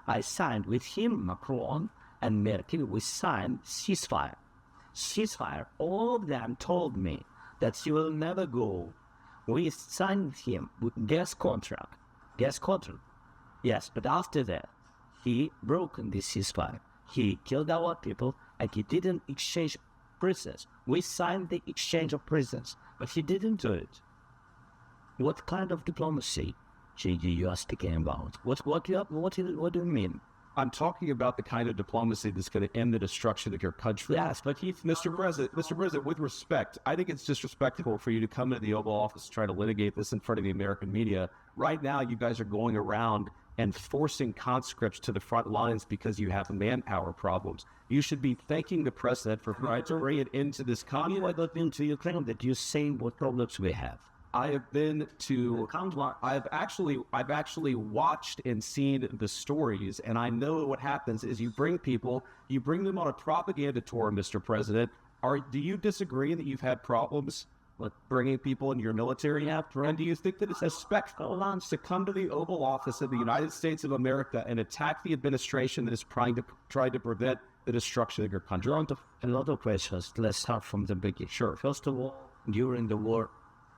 I signed with him, Macron and Merkel, we signed ceasefire. Ceasefire. All of them told me that you will never go. We signed him with gas contract. Yes, but after that, he broke the ceasefire. He killed our people, and he didn't exchange prisoners. We signed the exchange of prisoners, but he didn't do it. What kind of diplomacy you are speaking about? What do you mean? I'm talking about the kind of diplomacy that's going to end the destruction of your country. Yes, but Mr. President, with respect, I think it's disrespectful for you to come into the Oval Office and try to litigate this in front of the American media. Right now, you guys are going around and forcing conscripts to the front lines because you have manpower problems. You should be thanking the president for trying to bring it into this conflict. I got into Ukraine that you say what problems we have. I have been to, I've actually watched and seen the stories, and I know what happens is you bring them on a propaganda tour, Mr. President. Do you disagree that you've had problems with bringing people into your military? And do you think that it's respectful to come to the Oval Office of the United States of America and attack the administration that is trying to prevent the destruction of your country? A lot of questions. Let's start from the beginning. Sure. First of all, during the war,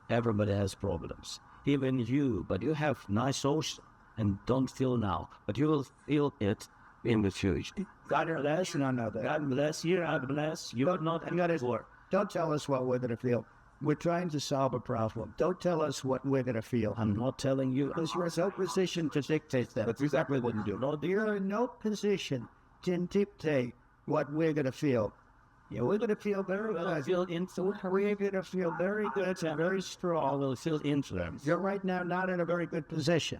everybody has problems. Even you, but you have nice ocean and don't feel now, but you will feel it in the future. God bless, God bless you, God bless you. Not war. Don't tell us what we're going to feel. We're trying to solve a problem. Don't tell us what we're going to feel. I'm not telling you. Because you're in no position to dictate that. That's exactly what you do. No, you're in no position to dictate what we're going to feel. Yeah, we're going to feel very good. We're going to feel very good and very strong. We'll feel influence. You're right now not in a very good position.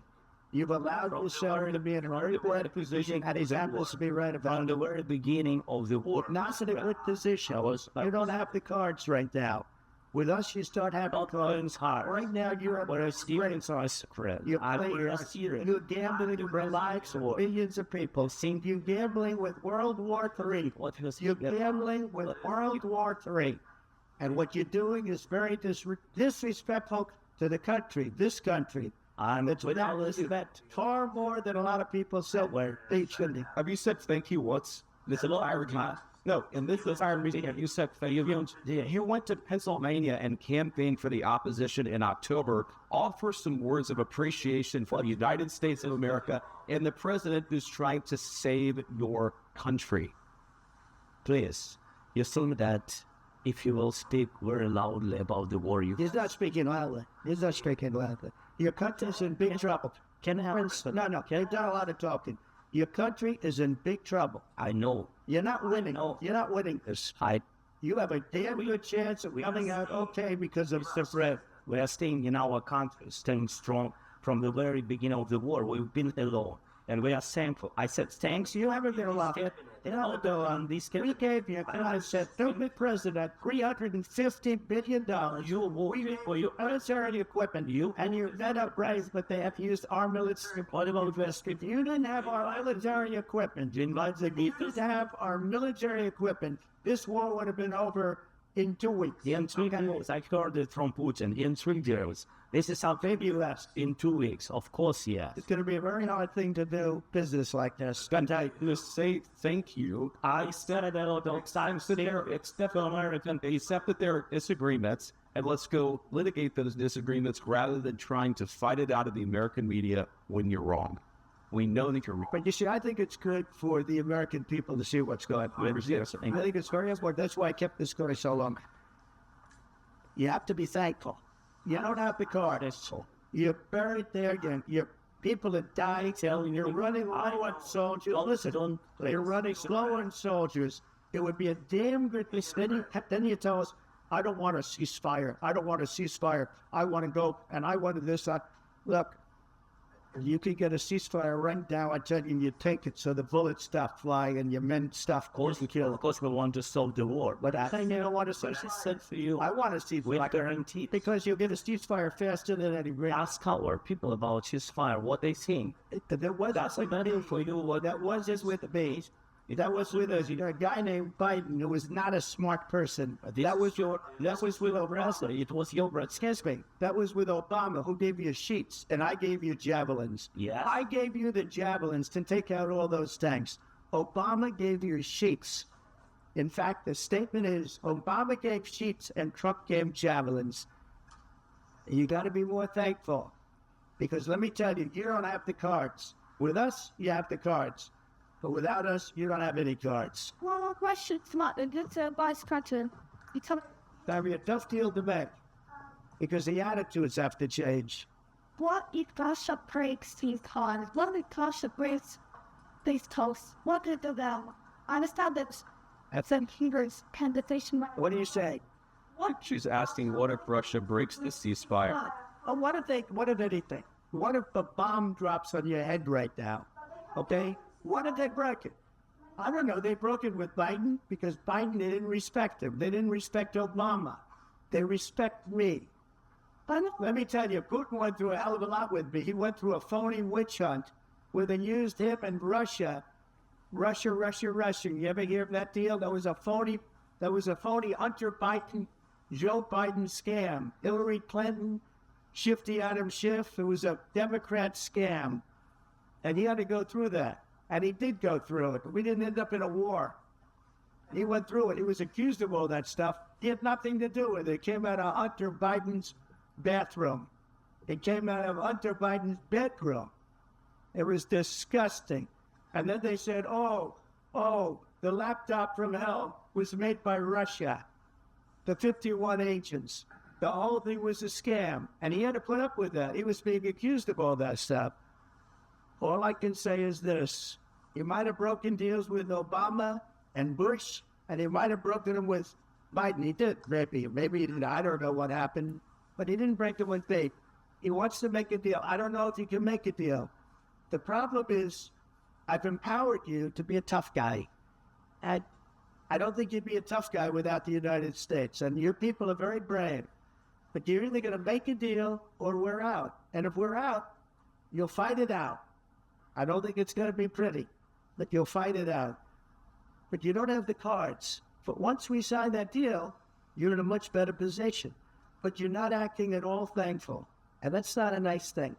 You've allowed yourself to be in a very bad position, and he's supposed to be right about the very beginning of the war. Not in a good position. You don't have the cards right now. With us, you start having cards hard. Right now, you're what a serious spread. You're gambling to the lives of millions of people. You're gambling with World War III. You're gambling with World War III. And what you're doing is very disrespectful to the country, this country. It's without respect, far more than a lot of people say they should. Have you said thank you once? This is No, and this is our meeting. You said you went to Pennsylvania and campaigned for the opposition in October. Offer some words of appreciation for the United States of America and the president who's trying to save your country. Please, you assume that if you will speak very loudly about the war, he's not speaking loudly. He's not speaking loudly. Your country's in big trouble. You've done a lot of talking. Your country is in big trouble. I know. You're not winning. You're not winning this fight. You have a damn good chance of coming out okay because of the threat. We are staying in our country, staying strong from the very beginning of the war. We've been alone, and we are thankful. I said thanks. You haven't been alone. We gave you, and I said, stupid president, $350 billion. For your military equipment, and you're fed up right, but they have used our military. If you didn't have our military equipment, this war would have been over in 2 weeks. In 3 days, I heard it from Putin. In 3 days. This is how baby left in 2 weeks. Of course, yeah. It's going to be a very hard thing to do business like this. And I just say thank you. I said it a lot of times there. It's definitely American. They accept that there are disagreements, and let's go litigate those disagreements rather than trying to fight it out of the American media when you're wrong. We know that you're wrong. But you see, I think it's good for the American people to see what's going on. I think it's very important. That's why I kept this story so long. You have to be thankful. You don't have the cards. You're buried there. Your people are dying. You're running low on soldiers. Listen, you're running slow on soldiers. It would be a damn good thing. Then you tell us, I don't want a ceasefire. I don't want a ceasefire. I want to go, and I want this. Look, you can get a ceasefire right now. I tell you, you take it so the bullets stop flying and your men stop. Of course we want to stop the war. But I think you don't want to see it for you. I want to see it guaranteed. Because you'll get a ceasefire faster than anybody. Ask our people about ceasefire, what they think. There was a for you. That was just with the base. That was with a guy named Biden who was not a smart person. That was with Obama. It was your brother. Excuse me. That was with Obama, who gave you sheets, and I gave you javelins. Yeah. I gave you the javelins to take out all those tanks. Obama gave you sheets. In fact, the statement is Obama gave sheets and Trump gave javelins. You got to be more thankful, because let me tell you, you don't have the cards. With us, you have the cards. But without us, you don't have any cards. Well, question, smart, it's a vice president. You tell me, That'd be a tough deal to make, because the attitudes have to change. what if Russia breaks these cards? What if Russia breaks these toasts? What if them? I understand that some Hebrews conversation. What do you say? She's asking, what if Russia breaks the ceasefire? What if anything? What if the bomb drops on your head right now? Okay? What if they break it? I don't know. They broke it with Biden because Biden, they didn't respect him. They didn't respect Obama. They respect me. Let me tell you, Putin went through a hell of a lot with me. He went through a phony witch hunt where they used him and Russia. Russia. You ever hear of that deal? That was a phony Hunter Biden, Joe Biden scam. Hillary Clinton, Shifty Adam Schiff. It was a Democrat scam. And he had to go through that. And he did go through it. We didn't end up in a war. He went through it. He was accused of all that stuff. He had nothing to do with it. It came out of Hunter Biden's bathroom. It came out of Hunter Biden's bedroom. It was disgusting. And then they said, oh, the laptop from hell was made by Russia. The 51 agents. The whole thing was a scam. And he had to put up with that. He was being accused of all that stuff. All I can say is this. He might have broken deals with Obama and Bush, and he might have broken them with Biden. He did, maybe he didn't. I don't know what happened, but he didn't break them with me. He wants to make a deal. I don't know if he can make a deal. The problem is, I've empowered you to be a tough guy. And I don't think you'd be a tough guy without the United States. And your people are very brave. But you're either going to make a deal or we're out. And if we're out, you'll fight it out. I don't think it's going to be pretty, but you'll fight it out. But you don't have the cards. But once we sign that deal, you're in a much better position. But you're not acting at all thankful. And that's not a nice thing.